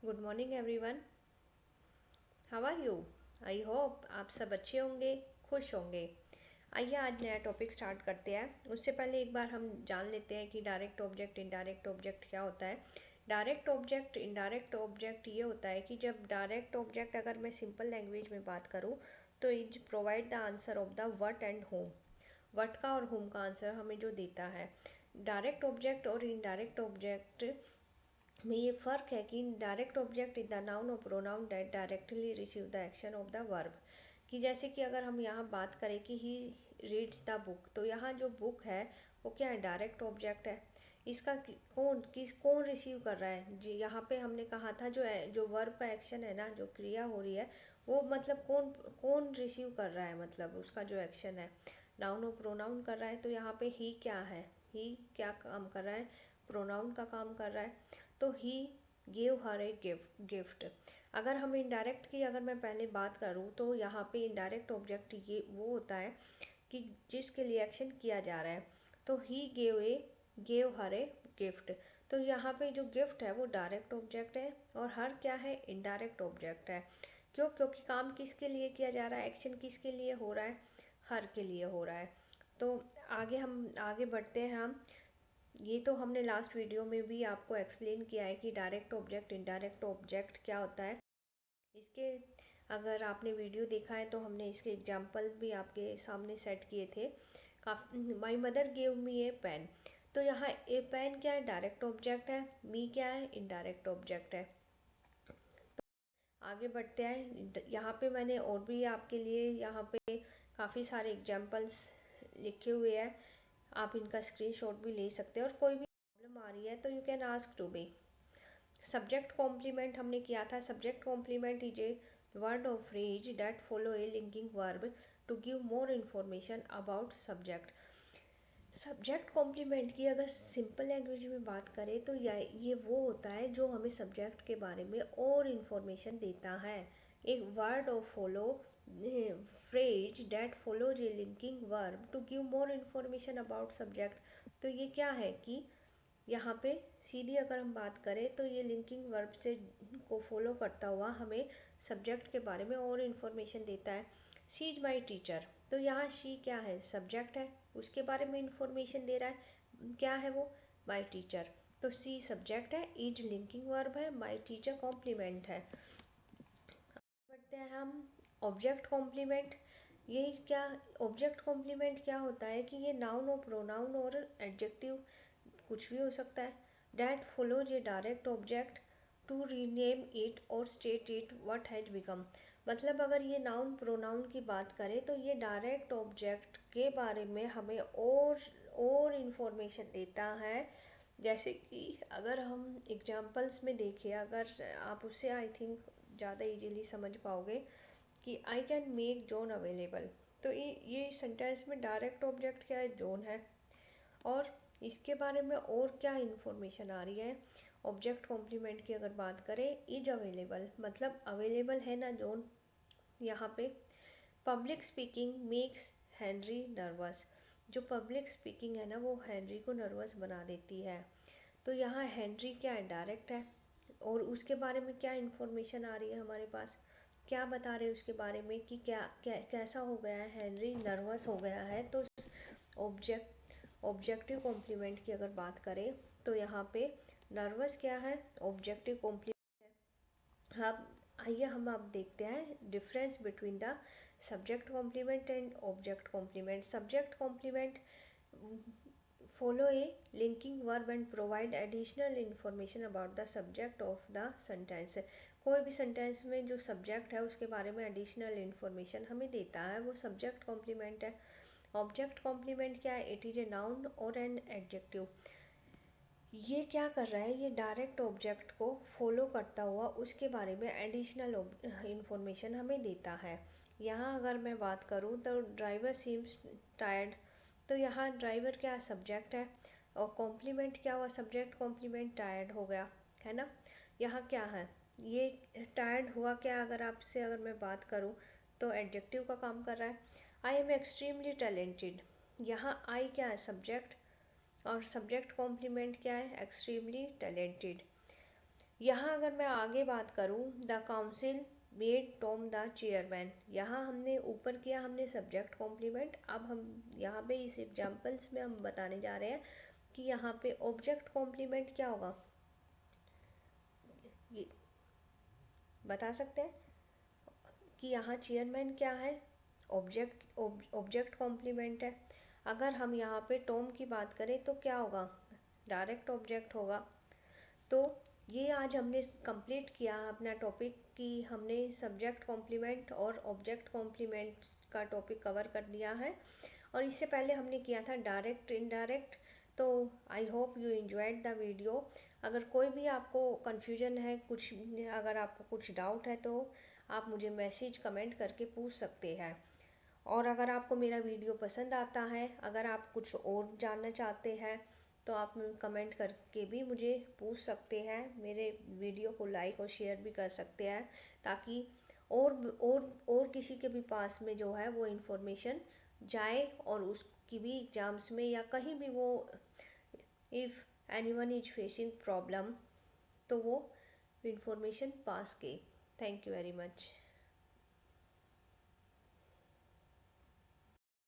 Good morning everyone. How are you? I hope आप सब अच्छे होंगे, खुश होंगे। आइए आज नया टॉपिक स्टार्ट करते हैं। उससे पहले एक बार हम जान लेते हैं कि डायरेक्ट ऑब्जेक्ट इनडायरेक्ट ऑब्जेक्ट क्या होता है। डायरेक्ट ऑब्जेक्ट इनडायरेक्ट ऑब्जेक्ट ये होता है कि जब डायरेक्ट ऑब्जेक्ट, अगर मैं सिंपल लैंग्वेज में बात करूँ तो is provide the answer of the what and whom. What का और होम का आंसर हमें जो देता है। डायरेक्ट ऑब्जेक्ट और इनडायरेक्ट ऑब्जेक्ट में ये फ़र्क है कि direct object is the noun और pronoun that directly receive the action of the verb. कि जैसे कि अगर हम यहाँ बात करें कि ही रीड्स द बुक, तो यहाँ जो बुक है वो क्या है, डायरेक्ट ऑब्जेक्ट है। इसका कौन रिसीव कर रहा है जी। यहाँ पे हमने कहा था जो वर्ब का एक्शन है ना, जो क्रिया हो रही है वो मतलब कौन कौन रिसीव कर रहा है, मतलब उसका जो एक्शन है नाउन और प्रोनाउन कर रहा है। तो यहाँ पे ही क्या है, ही क्या काम कर रहा है, प्रोनाउन का काम कर रहा है। तो he gave her a gift. अगर हम इनडायरेक्ट की अगर मैं पहले बात करूँ तो यहाँ पे इनडायरेक्ट ऑब्जेक्ट ये वो होता है कि जिसके लिए एक्शन किया जा रहा है। तो he gave her a gift. तो यहाँ पे जो गिफ्ट है वो डायरेक्ट ऑब्जेक्ट है और हर क्या है, इनडायरेक्ट ऑब्जेक्ट है। क्यों? क्योंकि काम किसके लिए किया जा रहा है, एक्शन किसके लिए हो रहा है, हर के लिए हो रहा है। तो आगे बढ़ते हैं हम। ये तो हमने लास्ट वीडियो में भी आपको एक्सप्लेन किया है कि डायरेक्ट ऑब्जेक्ट इनडायरेक्ट ऑब्जेक्ट क्या होता है। इसके अगर आपने वीडियो देखा है तो हमने इसके एग्जांपल भी आपके सामने सेट किए थे। My mother gave me a pen. तो यहाँ ए पेन क्या है, डायरेक्ट ऑब्जेक्ट है। मी क्या है, इनडायरेक्ट ऑब्जेक्ट है। आगे बढ़ते हैं। यहाँ पे मैंने और भी आपके लिए यहाँ पे काफ़ी सारे एग्जांपल्स लिखे हुए हैं। आप इनका स्क्रीनशॉट भी ले सकते हैं और कोई भी प्रॉब्लम आ रही है तो you can ask to me. Subject complement हमने किया था। Subject complement is a word और phrase that follow a linking verb to give more information about subject. Subject complement की अगर सिंपल लैंग्वेज में बात करें तो ये वो होता है जो हमें सब्जेक्ट के बारे में और इन्फॉर्मेशन देता है। एक वर्ड और follow phrase that follows a linking verb to give more information about subject. तो ये क्या है कि यहाँ पे सीधी अगर हम बात करें तो ये लिंकिंग वर्ब से को फॉलो करता हुआ हमें सब्जेक्ट के बारे में और इन्फॉर्मेशन देता है। She is my teacher. तो यहाँ शी क्या है, सब्जेक्ट है, उसके बारे में इंफॉर्मेशन दे रहा है। क्या है वो, माई टीचर। तो सी सब्जेक्ट है, इज लिंकिंग वर्ब है, माई टीचर कॉम्प्लीमेंट है। बढ़ते हैं हम ऑब्जेक्ट कॉम्प्लीमेंट। ये क्या, ऑब्जेक्ट कॉम्प्लीमेंट क्या होता है कि ये नाउन और प्रोनाउन और एडजेक्टिव कुछ भी हो सकता है। That follows a direct object to rename it और state it what has become. मतलब अगर ये नाउन प्रोनाउन की बात करें तो ये डायरेक्ट ऑब्जेक्ट के बारे में हमें और इन्फॉर्मेशन देता है। जैसे कि अगर हम एग्जांपल्स में देखें, अगर आप उससे आई थिंक ज़्यादा इजीली समझ पाओगे कि I can make John available. तो ये सेंटेंस में डायरेक्ट ऑब्जेक्ट क्या है, जॉन है। और इसके बारे में और क्या इन्फॉर्मेशन आ रही है, ऑब्जेक्ट कॉम्प्लीमेंट की अगर बात करें, इज अवेलेबल मतलब अवेलेबल है ना जॉन। यहाँ पे public speaking makes Henry nervous. जो पब्लिक स्पीकिंग है ना वो हेनरी को नर्वस बना देती है। तो यहाँ हेनरी क्या है, डायरेक्ट है। और उसके बारे में क्या इन्फॉर्मेशन आ रही है हमारे पास, क्या बता रहे हैं उसके बारे में कि कैसा हो गया है, हेनरी नर्वस हो गया है। तो ऑब्जेक्टिव कॉम्प्लीमेंट की अगर बात करें तो यहाँ पे नर्वस क्या है, ऑब्जेक्टिव कॉम्प्लीमेंट। अब आइए हम अब देखते हैं difference between the subject complement and object complement. Subject complement follow a linking verb and provide additional information about the subject of the sentence। कोई भी सेंटेंस में जो सब्जेक्ट है उसके बारे में एडिशनल इन्फॉर्मेशन हमें देता है, वो सब्जेक्ट कॉम्प्लीमेंट है। ऑब्जेक्ट कॉम्प्लीमेंट क्या है, इट इज़ ए नाउन और एन एडजेक्टिव। ये क्या कर रहा है, ये डायरेक्ट ऑब्जेक्ट को फॉलो करता हुआ उसके बारे में एडिशनल इंफॉर्मेशन हमें देता है। यहाँ अगर मैं बात करूँ तो ड्राइवर सीम्स टायर्ड। तो यहाँ ड्राइवर क्या सब्जेक्ट है और कॉम्प्लीमेंट क्या हुआ, सब्जेक्ट कॉम्प्लीमेंट टायर्ड हो गया, है ना। यहाँ क्या है, ये टायर्ड हुआ क्या, अगर मैं बात करूँ तो एडजेक्टिव का काम कर रहा है। I am extremely talented. यहाँ आई क्या है, सब्जेक्ट, और सब्जेक्ट कॉम्प्लीमेंट क्या है, एक्सट्रीमली टैलेंटेड। यहाँ अगर मैं आगे बात करूँ, the council made Tom the chairman, यहाँ हमने ऊपर किया हमने सब्जेक्ट कॉम्प्लीमेंट। अब हम यहाँ पे इस एग्जाम्पल्स में हम बताने जा रहे हैं कि यहाँ पे ऑब्जेक्ट कॉम्प्लीमेंट क्या होगा, ये बता सकते हैं कि यहाँ चेयरमैन क्या है, ऑब्जेक्ट कॉम्प्लीमेंट है। अगर हम यहाँ पे टॉम की बात करें तो क्या होगा, डायरेक्ट ऑब्जेक्ट होगा। तो ये आज हमने कंप्लीट किया अपना टॉपिक कि हमने सब्जेक्ट कॉम्प्लीमेंट और ऑब्जेक्ट कॉम्प्लीमेंट का टॉपिक कवर कर लिया है। और इससे पहले हमने किया था डायरेक्ट इनडायरेक्ट। तो I hope you enjoyed the video. अगर कोई भी आपको कन्फ्यूजन है, कुछ अगर आपको कुछ डाउट है, तो आप मुझे मैसेज कमेंट करके पूछ सकते हैं। और अगर आपको मेरा वीडियो पसंद आता है, अगर आप कुछ और जानना चाहते हैं, तो आप कमेंट करके भी मुझे पूछ सकते हैं। मेरे वीडियो को लाइक और शेयर भी कर सकते हैं, ताकि और किसी के भी पास में जो है वो इन्फॉर्मेशन जाए और उसकी भी एग्ज़ाम्स में या कहीं भी वो, if anyone is facing problem, तो वो इन्फॉर्मेशन पास के। Thank you very much.